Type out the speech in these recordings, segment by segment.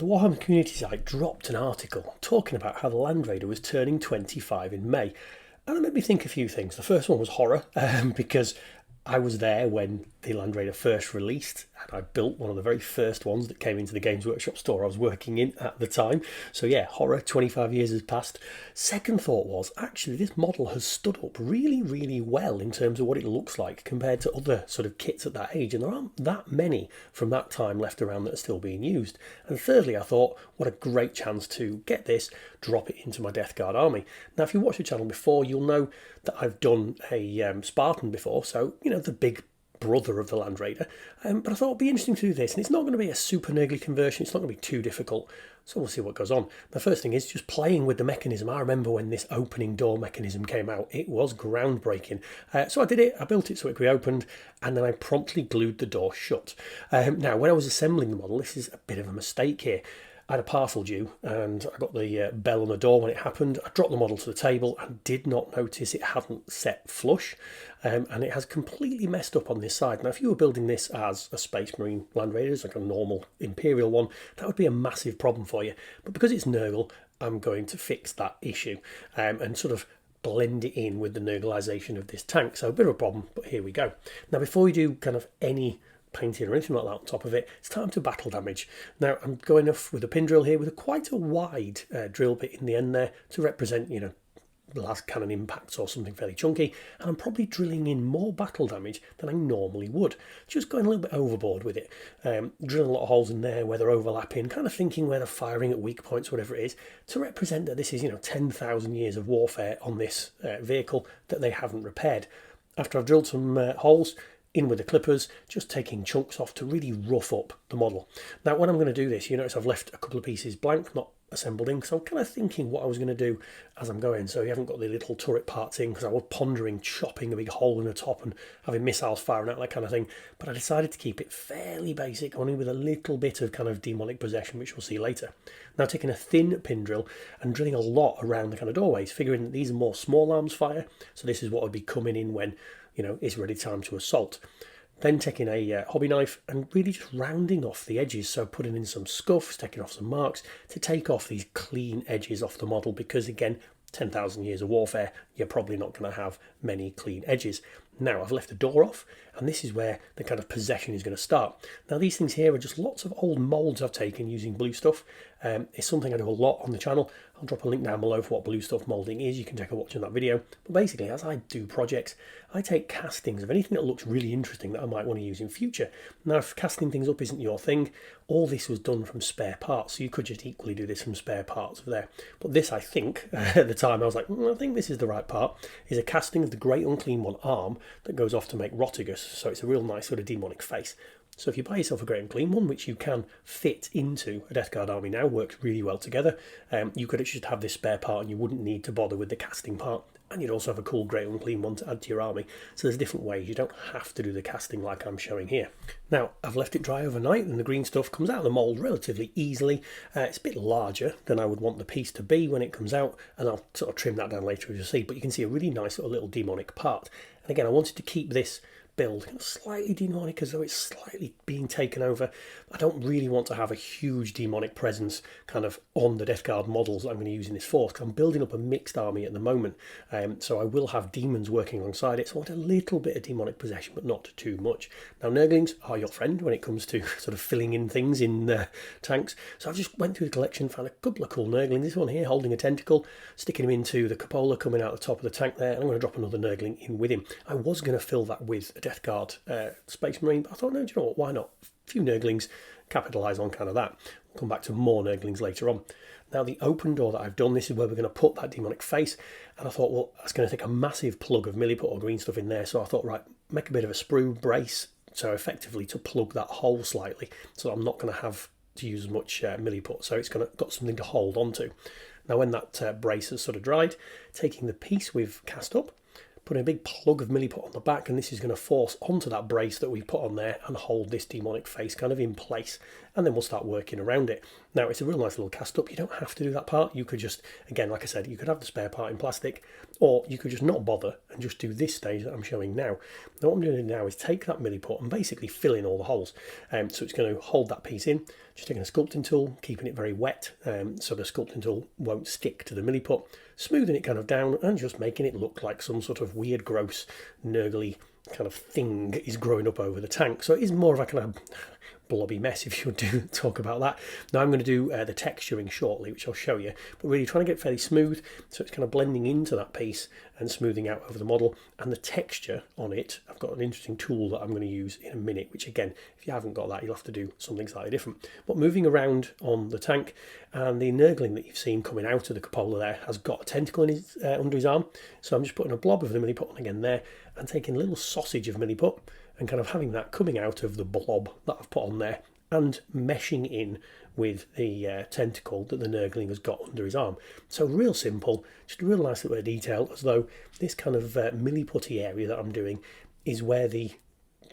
the Warhammer community site dropped an article talking about how the Land Raider was turning 25 in May. And it made me think a few things. The first one was horror, because I was there when the Land Raider first released, and I built one of the very first ones that came into the Games Workshop store I was working in at the time. So yeah, horror, 25 years has passed. Second thought was, actually, this model has stood up really, really well in terms of what it looks like compared to other sort of kits at that age, and there aren't that many from that time left around that are still being used. And thirdly, I thought, what a great chance to get this, drop it into my Death Guard army. Now, if you watched the channel before, you'll know that I've done a Spartan before, so, you know, the big brother of the Land Raider, but I thought it'd be interesting to do this, and it's not going to be a super Nurgly conversion, it's not going to be too difficult, so we'll see what goes on. The first thing is just playing with the mechanism. I remember when this opening door mechanism came out, it was groundbreaking. So I did it, I built it so it could be opened, and then I promptly glued the door shut. Now, when I was assembling the model, this is a bit of a mistake here. I had a parcel due and I got the bell on the door when it happened. I dropped the model to the table and did not notice it hadn't set flush, and it has completely messed up on this side. Now, if you were building this as a Space Marine Land Raider, like a normal Imperial one, that would be a massive problem for you. But because it's Nurgle, I'm going to fix that issue and sort of blend it in with the Nurgleization of this tank. So a bit of a problem, but here we go. Now, before we do kind of any painting or anything like that on top of it, it's time to battle damage. Now, I'm going off with a pin drill here with quite a wide drill bit in the end there to represent, you know, the last cannon impacts or something fairly chunky, and I'm probably drilling in more battle damage than I normally would, just going a little bit overboard with it, drilling a lot of holes in there where they're overlapping, kind of thinking where they're firing at weak points, whatever it is, to represent that this is, you know, 10,000 years of warfare on this vehicle that they haven't repaired. After I've drilled some holes, in with the clippers, just taking chunks off to really rough up the model. Now, when I'm going to do this, you notice I've left a couple of pieces blank, not assembled in, because I'm kind of thinking what I was going to do as I'm going. So you haven't got the little turret parts in, because I was pondering chopping a big hole in the top and having missiles firing out, that kind of thing. But I decided to keep it fairly basic, only with a little bit of kind of demonic possession, which we'll see later. Now, taking a thin pin drill and drilling a lot around the kind of doorways, figuring that these are more small arms fire. So this is what would be coming in when, you know, it's ready time to assault. Then taking a hobby knife and really just rounding off the edges, so putting in some scuffs, taking off some marks to take off these clean edges off the model, because again, 10,000 years of warfare, you're probably not going to have many clean edges. Now, I've left the door off, and this is where the kind of possession is going to start. Now, these things here are just lots of old moulds I've taken using blue stuff. It's something I do a lot on the channel. I'll drop a link down below for what blue stuff moulding is. You can take a watch on that video. But basically, as I do projects, I take castings of anything that looks really interesting that I might want to use in future. Now, if casting things up isn't your thing, all this was done from spare parts, so you could just equally do this from spare parts of there. But this, I think, at the time, I was like, I think this is the right part, is a casting of the Great Unclean One arm that goes off to make Rotigus, so it's a real nice sort of demonic face. So if you buy yourself a Great Unclean One, which you can fit into a Death Guard army now, works really well together, you could just have this spare part and you wouldn't need to bother with the casting part. And you'd also have a cool Great Unclean One to add to your army. So there's different ways. You don't have to do the casting like I'm showing here. Now, I've left it dry overnight, and the green stuff comes out of the mould relatively easily. It's a bit larger than I would want the piece to be when it comes out, and I'll sort of trim that down later as you'll see. But you can see a really nice sort of little demonic part. And again, I wanted to keep this build kind of slightly demonic, as though it's slightly being taken over. I don't really want to have a huge demonic presence kind of on the Death Guard models that I'm going to use in this force, because I'm building up a mixed army at the moment, so I will have demons working alongside it, so I want a little bit of demonic possession, but not too much. Now, Nurglings are your friend when it comes to sort of filling in things in tanks, so I just went through the collection, found a couple of cool Nurglings. This one here holding a tentacle, sticking him into the cupola coming out the top of the tank there, and I'm going to drop another Nurgling in with him. I was going to fill that with a Death Guard Space Marine, but I thought, no, do you know what, why not? A few Nurglings, capitalise on kind of that. We'll come back to more Nurglings later on. Now, the open door that I've done, this is where we're going to put that demonic face, and I thought, well, that's going to take a massive plug of milliput or green stuff in there, so I thought, right, make a bit of a sprue brace, so effectively to plug that hole slightly, so I'm not going to have to use as much milliput, so it's got something to hold onto. Now, when that brace has sort of dried, taking the piece we've cast up, putting a big plug of milliput on the back, and this is going to force onto that brace that we put on there and hold this demonic face kind of in place, and then we'll start working around it. Now, it's a real nice little cast up. You don't have to do that part. You could just, again, like I said, you could have the spare part in plastic, or you could just not bother and just do this stage that I'm showing now. Now, what I'm doing now is take that milliput and basically fill in all the holes. So it's going to hold that piece in, just taking a sculpting tool, keeping it very wet, so the sculpting tool won't stick to the milliput, smoothing it kind of down and just making it look like some sort of weird, gross, nurgly kind of thing is growing up over the tank. So it is more of a kind of blobby mess, if you do talk about that. Now I'm going to do the texturing shortly, which I'll show you, but really trying to get fairly smooth, so it's kind of blending into that piece and smoothing out over the model. And the texture on it, I've got an interesting tool that I'm going to use in a minute, which again, if you haven't got that, you'll have to do something slightly different. But moving around on the tank, and the Nurgling that you've seen coming out of the cupola there has got a tentacle in his, under his arm, so I'm just putting a blob of the milliput on again there, and taking a little sausage of milliput and kind of having that coming out of the blob that I've put on there and meshing in with the tentacle that the Nurgling has got under his arm. So real simple, just a real nice little bit of detail, as though this kind of milliputty area that I'm doing is where the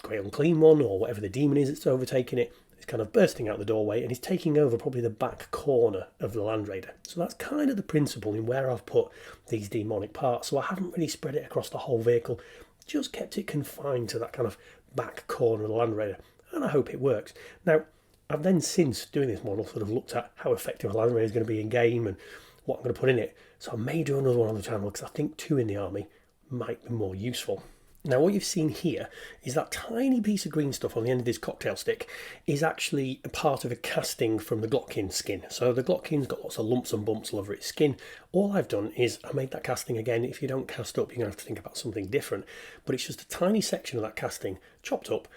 Great Unclean One, or whatever the demon is that's overtaking it, is kind of bursting out the doorway and is taking over probably the back corner of the Land Raider. So that's kind of the principle in where I've put these demonic parts. So I haven't really spread it across the whole vehicle, just kept it confined to that kind of back corner of the Land Raider, and I hope it works. Now, I've then, since doing this model, sort of looked at how effective a Land Raider is going to be in game and what I'm going to put in it. So I may do another one on the channel, because I think 2 in the army might be more useful. Now, what you've seen here is that tiny piece of green stuff on the end of this cocktail stick is actually a part of a casting from the Glockkin skin. So the Glockkin's got lots of lumps and bumps all over its skin. All I've done is I made that casting again. If you don't cast up, you're going to have to think about something different. But it's just a tiny section of that casting chopped up,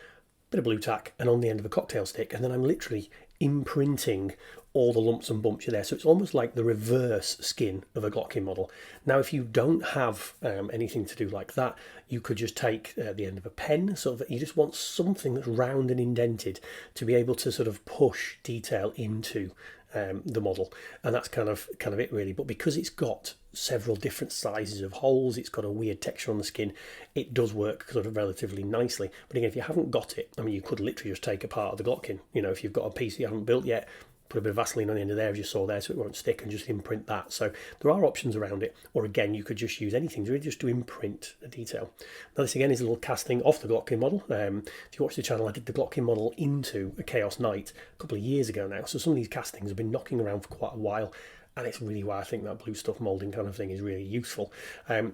bit of blue tack, and on the end of a cocktail stick. And then I'm literally imprinting all the lumps and bumps are there, so it's almost like the reverse skin of a Glockkin model. Now, if you don't have anything to do like that, you could just take the end of a pen, so that you just want something that's round and indented to be able to sort of push detail into the model, and that's kind of it really. But because it's got several different sizes of holes, it's got a weird texture on the skin, it does work sort of relatively nicely. But again, if you haven't got it, I mean, you could literally just take apart of the Glockkin. You know, if you've got a piece that you haven't built yet, put a bit of Vaseline on the end of there, as you saw there, so it won't stick, and just imprint that. So there are options around it. Or again, you could just use anything really just to imprint a detail. Now this again is a little casting off the Glockkin model. If you watch the channel, I did the Glockkin model into a Chaos Knight a couple of years ago now, so some of these castings have been knocking around for quite a while, and it's really why I think that blue stuff moulding kind of thing is really useful.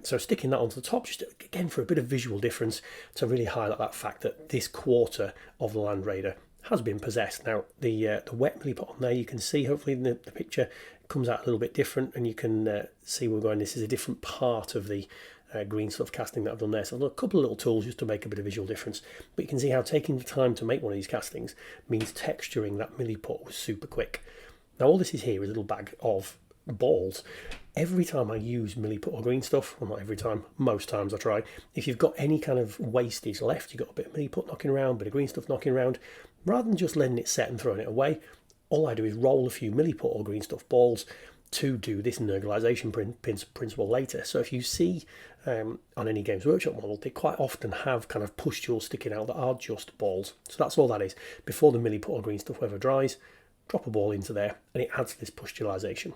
So sticking that onto the top, just again for a bit of visual difference, to really highlight that fact that this quarter of the Land Raider has been possessed. Now the wet milliput on there, you can see hopefully in the picture, comes out a little bit different, and you can see we're going, this is a different part of the green stuff casting that I've done there. So I've done a couple of little tools just to make a bit of visual difference, but you can see how taking the time to make one of these castings means texturing that milliput was super quick. Now all this is here is a little bag of balls. Every time I use milliput or green stuff, well, not every time, most times I try, if you've got any kind of wastage left, you've got a bit of milliput knocking around, a bit of green stuff knocking around, rather than just letting it set and throwing it away, all I do is roll a few milliput or green stuff balls to do this Nurgleization principle later. So if you see on any Games Workshop model, they quite often have kind of pustules sticking out that are just balls. So that's all that is. Before the milliput or green stuff ever dries, drop a ball into there, and it adds this pustulization.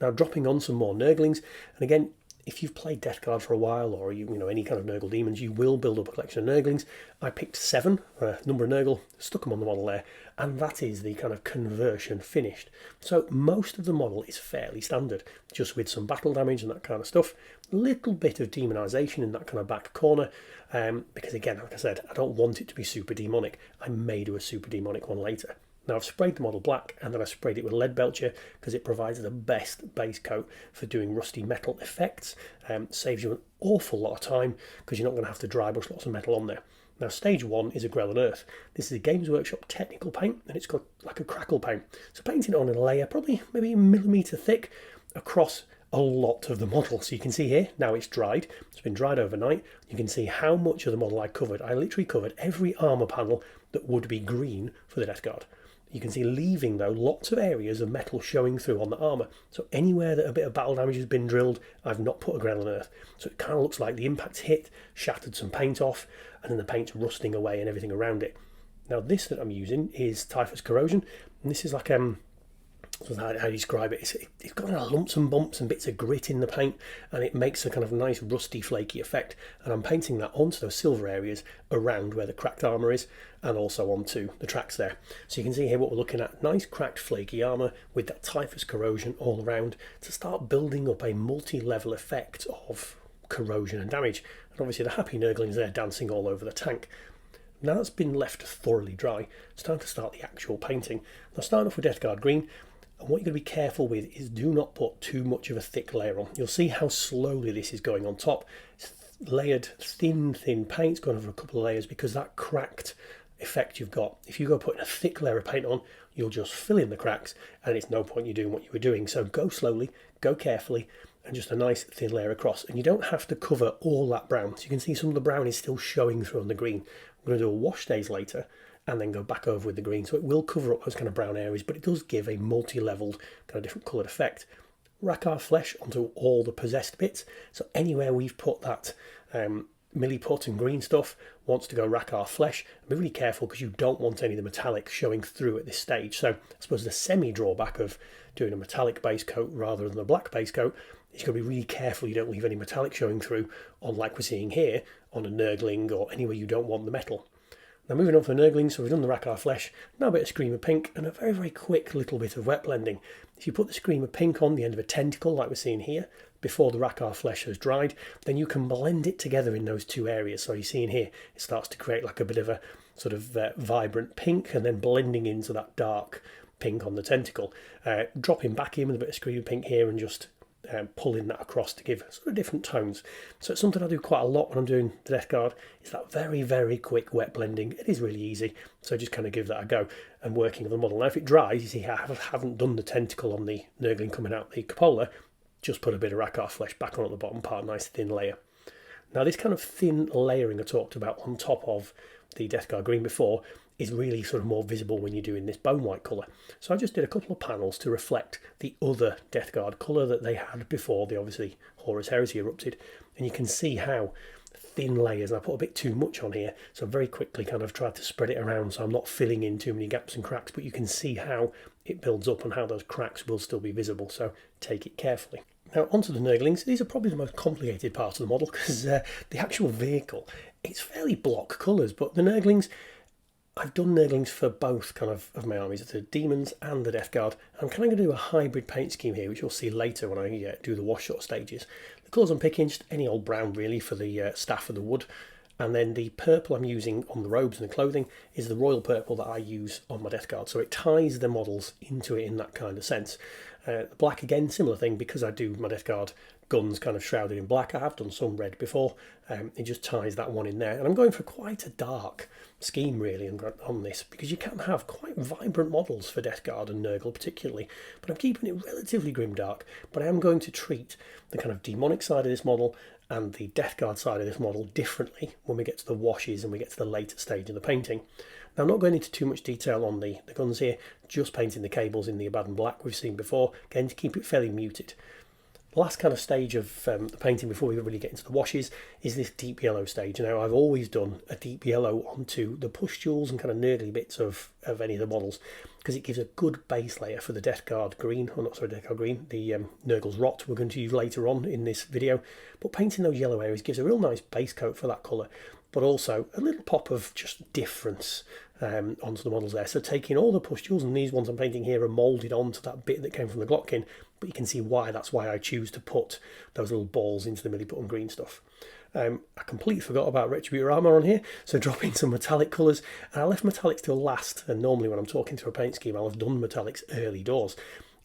Now dropping on some more Nurglings, and again, if you've played Death Guard for a while, or you know any kind of Nurgle demons, you will build up a collection of Nurglings. I picked 7, number of Nurgle, stuck them on the model there, and that is the kind of conversion finished. So most of the model is fairly standard, just with some battle damage and that kind of stuff. A little bit of demonization in that kind of back corner, because again, like I said, I don't want it to be super demonic. I may do a super demonic one later. Now I've sprayed the model black, and then I sprayed it with lead belcher because it provides the best base coat for doing rusty metal effects. Saves you an awful lot of time because you're not going to have to dry brush lots of metal on there. Now stage 1 is a Grell and Earth. This is a Games Workshop technical paint, and it's got like a crackle paint. So painting it on in a layer, probably maybe a millimetre thick, across a lot of the model. So you can see here, now it's dried. It's been dried overnight. You can see how much of the model I covered. I literally covered every armour panel that would be green for the Death Guard. You can see leaving, though, lots of areas of metal showing through on the armour. So anywhere that a bit of battle damage has been drilled, I've not put a Grell and Earth. So it kind of looks like the impact's hit, shattered some paint off, and then the paint's rusting away and everything around it. Now this that I'm using is Typhus Corrosion, and this is like So that's how you describe it. It's got lumps and bumps and bits of grit in the paint, and it makes a kind of nice rusty flaky effect. And I'm painting that onto those silver areas around where the cracked armour is, and also onto the tracks there. So you can see here what we're looking at, nice cracked flaky armour with that typhus corrosion all around to start building up a multi-level effect of corrosion and damage. And obviously the happy Nurglings there dancing all over the tank. Now that's been left thoroughly dry, it's time to start the actual painting. Now starting off with Death Guard Green, and what you're going to be careful with is do not put too much of a thick layer on. You'll see how slowly this is going on top. It's layered thin paint, it's going over a couple of layers because that cracked effect you've got. If you go putting a thick layer of paint on, you'll just fill in the cracks and it's no point you doing what you were doing. So go slowly, go carefully, and just a nice thin layer across. And you don't have to cover all that brown. So you can see some of the brown is still showing through on the green. I'm going to do a wash days later and then go back over with the green. So it will cover up those kind of brown areas, but it does give a multi-leveled kind of different coloured effect. Rack our flesh onto all the possessed bits. So anywhere we've put that milliput and green stuff wants to go rack our flesh. And be really careful because you don't want any of the metallic showing through at this stage. So I suppose the semi-drawback of doing a metallic base coat rather than a black base coat is you've got to be really careful you don't leave any metallic showing through on, like we're seeing here, on a Nurgling or anywhere you don't want the metal. Now moving on for the Nurgling, so we've done the Rackar flesh, now a bit of Screamer Pink and a very, very quick little bit of wet blending. If you put the Screamer Pink on the end of a tentacle like we're seeing here, before the Rackar flesh has dried, then you can blend it together in those two areas. So you're seeing here, it starts to create like a bit of a sort of vibrant pink and then blending into that dark pink on the tentacle. Dropping back in with a bit of Screamer Pink here and just pulling that across to give sort of different tones. So it's something I do quite a lot when I'm doing the Death Guard, is that very, very quick wet blending. It is really easy, so just kind of give that a go and working on the model. Now if it dries, you see I haven't done the tentacle on the Nurgling coming out the cupola, just put a bit of Rackar flesh back on at the bottom part, nice thin layer. Now this kind of thin layering I talked about on top of the Death Guard Green before is really sort of more visible when you're doing this bone white colour. So I just did a couple of panels to reflect the other Death Guard colour that they had before the obviously Horus Heresy erupted. And you can see how thin layers, and I put a bit too much on here, so I very quickly kind of tried to spread it around so I'm not filling in too many gaps and cracks, but you can see how it builds up and how those cracks will still be visible, so take it carefully. Now onto the Nurglings. These are probably the most complicated part of the model because the actual vehicle, it's fairly block colours, but the Nurglings, I've done Nurglings for both kind of my armies, the Demons and the Death Guard. I'm kind of going to do a hybrid paint scheme here, which you'll see later when I do the wash shot stages. The colours I'm picking, just any old brown really for the staff of the wood. And then the purple I'm using on the robes and the clothing is the royal purple that I use on my Death Guard. So it ties the models into it in that kind of sense. The black again, similar thing, because I do my Death Guard guns kind of shrouded in black. I have done some red before. It just ties that one in there. And I'm going for quite a dark scheme really on this, because you can have quite vibrant models for Death Guard and Nurgle particularly, but I'm keeping it relatively grimdark. But I am going to treat the kind of demonic side of this model and the Death Guard side of this model differently when we get to the washes and we get to the later stage of the painting. Now I'm not going into too much detail on the guns here, just painting the cables in the Abaddon black we've seen before, again to keep it fairly muted. The last kind of stage of the painting before we really get into the washes is this deep yellow stage. Now I've always done a deep yellow onto the pustules and kind of nerdly bits of any of the models, because it gives a good base layer for the Death Guard green, or not sorry, Death Guard green, the Nurgle's rot we're going to use later on in this video. But painting those yellow areas gives a real nice base coat for that colour, but also a little pop of just difference onto the models there. So taking all the pustules, and these ones I'm painting here are moulded onto that bit that came from the Glotkin, but you can see why that's why I choose to put those little balls into the milliput and green stuff. I completely forgot about Retributor armour on here, so dropping some metallic colours, and I left metallics till last, and normally when I'm talking through a paint scheme I'll have done metallics early doors.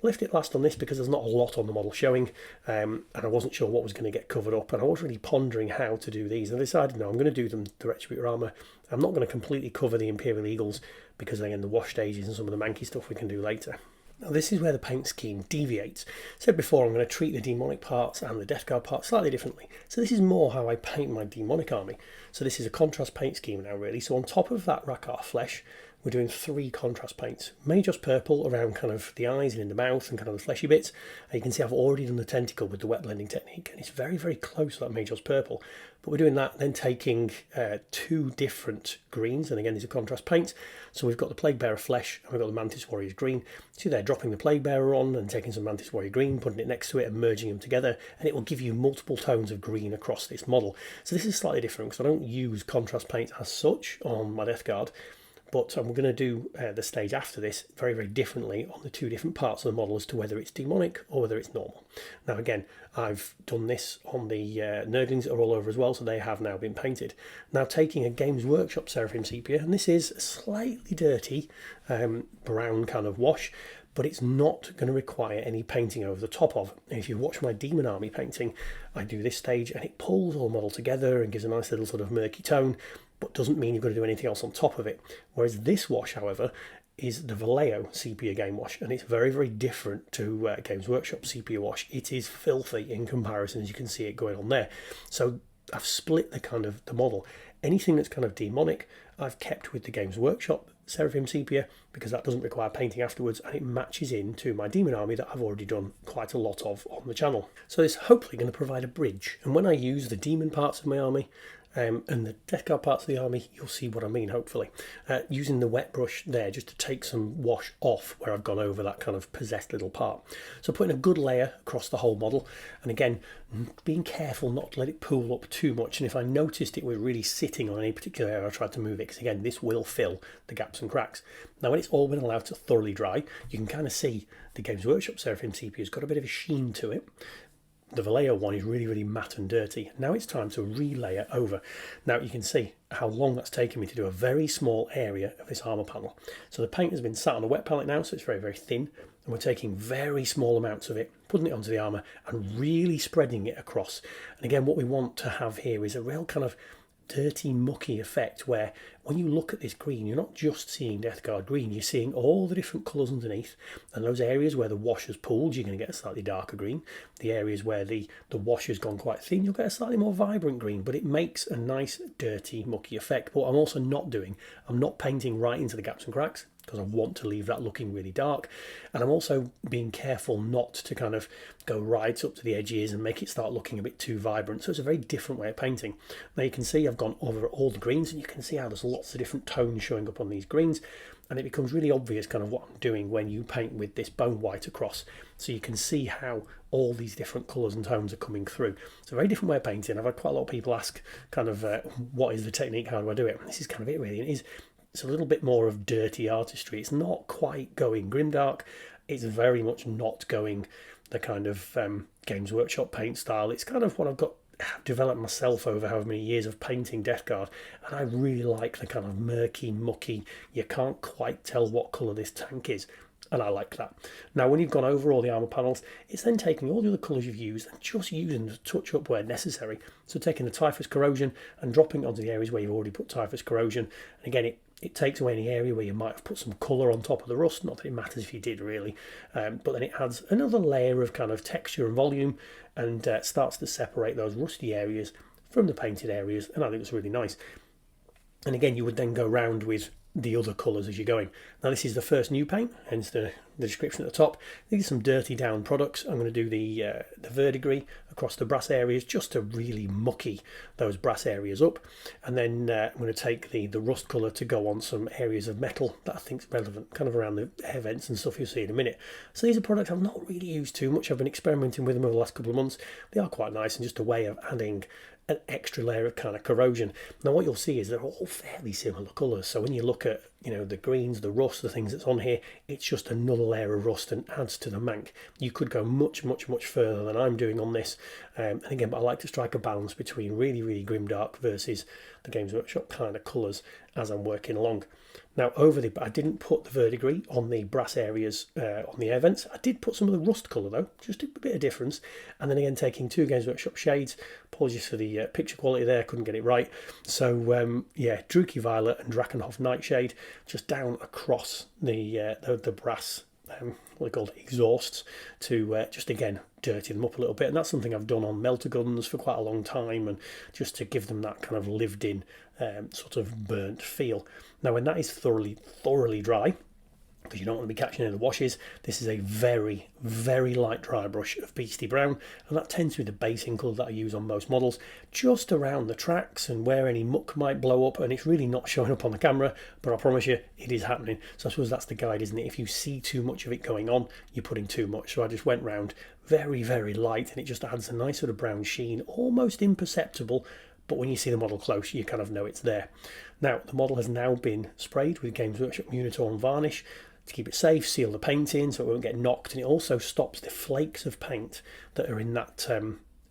Left it last on this because there's not a lot on the model showing, and I wasn't sure what was going to get covered up, and I was really pondering how to do these, and I decided no, I'm going to do them the Retributor armour. I'm not going to completely cover the Imperial Eagles because again the wash stages and some of the manky stuff we can do later. Now this is where the paint scheme deviates. Said before, I'm going to treat the demonic parts and the Death Guard parts slightly differently. So this is more how I paint my demonic army. So this is a contrast paint scheme now really. So on top of that Rackar flesh, we're doing 3 contrast paints. Mainly just purple around kind of the eyes and in the mouth and kind of the fleshy bits. And you can see I've already done the tentacle with the wet blending technique, and it's very, very close to that mainly just purple. But we're doing that, then taking 2 different greens, and again these are contrast paints. So we've got the Plague Bearer Flesh and we've got the Mantis Warrior's Green. So they're dropping the Plague Bearer on and taking some Mantis Warrior Green, putting it next to it and merging them together, and it will give you multiple tones of green across this model. So this is slightly different because I don't use contrast paint as such on my Death Guard, but we're going to do the stage after this very, very differently on the 2 different parts of the model as to whether it's demonic or whether it's normal. Now again, I've done this on the Nurglings that are all over as well, so they have now been painted. Now taking a Games Workshop Seraphim Sepia, and this is a slightly dirty brown kind of wash, but it's not going to require any painting over the top of. And if you watch my Demon Army painting, I do this stage and it pulls all the model together and gives a nice little sort of murky tone, but doesn't mean you've got to do anything else on top of it. Whereas this wash, however, is the Vallejo Sepia game wash, and it's very, very different to Games Workshop Sepia wash. It is filthy in comparison, as you can see it going on there. So I've split the model. Anything that's kind of demonic, I've kept with the Games Workshop Seraphim Sepia, because that doesn't require painting afterwards, and it matches into my Demon Army that I've already done quite a lot of on the channel. So it's hopefully going to provide a bridge, and when I use the demon parts of my army and the Death Guard parts of the army, you'll see what I mean, hopefully. Using the wet brush there just to take some wash off where I've gone over that kind of possessed little part. So putting a good layer across the whole model, and again, being careful not to let it pool up too much, and if I noticed it was really sitting on any particular area, I tried to move it, because again, this will fill the gaps and cracks. Now when it's all been allowed to thoroughly dry, you can kind of see the Games Workshop Seraphim Sepia has got a bit of a sheen to it. The Vallejo one is really, really matte and dirty. Now it's time to relayer over. Now you can see how long that's taken me to do a very small area of this armour panel. So the paint has been sat on a wet palette now, so it's very, very thin. And we're taking very small amounts of it, putting it onto the armour and really spreading it across. And again, what we want to have here is a real kind of dirty, mucky effect where when you look at this green, you're not just seeing Death Guard green, you're seeing all the different colours underneath, and those areas where the wash has pooled, you're going to get a slightly darker green. The areas where the wash has gone quite thin, you'll get a slightly more vibrant green, but it makes a nice, dirty, mucky effect. But what I'm also I'm not painting right into the gaps and cracks, because I want to leave that looking really dark, and I'm also being careful not to kind of go right up to the edges and make it start looking a bit too vibrant. So it's a very different way of painting. Now you can see I've gone over all the greens, and you can see how there's lots of different tones showing up on these greens, and it becomes really obvious kind of what I'm doing when you paint with this bone white across. So you can see how all these different colours and tones are coming through. It's a very different way of painting. I've had quite a lot of people ask kind of what is the technique, how do I do it? And this is kind of it really. It's a little bit more of dirty artistry. It's not quite going grimdark. It's very much not going the kind of Games Workshop paint style. It's kind of what I've developed myself over however many years of painting Death Guard, and I really like the kind of murky, mucky, you can't quite tell what colour this tank is, and I like that. Now when you've gone over all the armour panels, it's then taking all the other colours you've used and just using them to touch up where necessary. So taking the Typhus Corrosion and dropping onto the areas where you've already put Typhus Corrosion, and again it takes away any area where you might have put some colour on top of the rust, not that it matters if you did really, but then it adds another layer of kind of texture and volume, and starts to separate those rusty areas from the painted areas, and I think it's really nice. And again, you would then go round with the other colours as you're going. Now this is the first new paint, hence the description at the top. These are some dirty down products. I'm going to do the verdigris across the brass areas just to really mucky those brass areas up, and then I'm going to take the rust colour to go on some areas of metal that I think is relevant, kind of around the air vents and stuff you'll see in a minute. So these are products I've not really used too much. I've been experimenting with them over the last couple of months. They are quite nice and just a way of adding an extra layer of kind of corrosion. Now what you'll see is they're all fairly similar colours, so when you look at the greens, the rust, the things that's on here, it's just another layer of rust and adds to the mank. You could go much, much, much further than I'm doing on this, and again, but I like to strike a balance between really, really grimdark versus the Games Workshop kind of colours as I'm working along. Now I didn't put the verdigris on the brass areas on the air vents. I did put some of the rust colour though, just a bit of difference. And then again, taking 2 Games Workshop shades. Apologies for the picture quality there, couldn't get it right. So yeah, Druchii Violet and Drakenhof Nightshade just down across the brass what are called, exhausts, to just again dirty them up a little bit. And that's something I've done on melter guns for quite a long time, and just to give them that kind of lived in sort of burnt feel. Now when that is thoroughly dry, because you don't want to be catching any of the washes, this is a very light dry brush of Beastie Brown, and that tends to be the basing colour that I use on most models, just around the tracks and where any muck might blow up. And it's really not showing up on the camera, but I promise you it is happening. So I suppose that's the guide, isn't it? If you see too much of it going on, you're putting too much. So I just went round very light, and it just adds a nice sort of brown sheen, almost imperceptible, but when you see the model close, you kind of know it's there. Now the model has now been sprayed with Games Workshop Unitorn varnish to keep it safe, seal the paint in so it won't get knocked, and it also stops the flakes of paint that are in that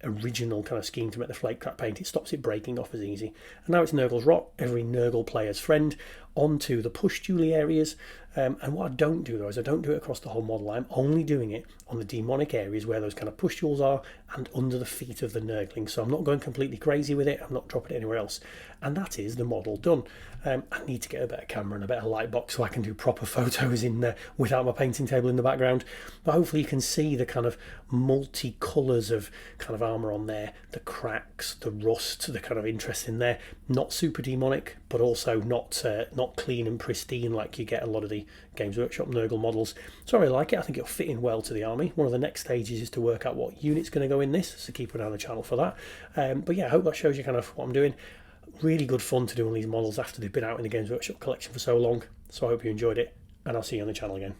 original kind of scheme to make the flake crack paint. It stops it breaking off as easy. And now it's Nurgle's Rock, every Nurgle player's friend, onto the push-dually areas. And what I don't do though is I don't do it across the whole model. I'm only doing it on the demonic areas where those kind of pustules are and under the feet of the Nurgling. So I'm not going completely crazy with it. I'm not dropping it anywhere else. And that is the model done. I need to get a better camera and a better light box so I can do proper photos in there without my painting table in the background. But hopefully you can see the kind of multi-colours of kind of armour on there, the cracks, the rust, the kind of interest in there. Not super demonic, but also not clean and pristine like you get a lot of the Games Workshop Nurgle models. So I really like it. I think it'll fit in well to the army. One of the next stages is to work out what unit's going to go in this, so keep an eye on the channel for that. But yeah, I hope that shows you kind of what I'm doing. Really good fun to do on these models after they've been out in the Games Workshop collection for so long. So I hope you enjoyed it, and I'll see you on the channel again.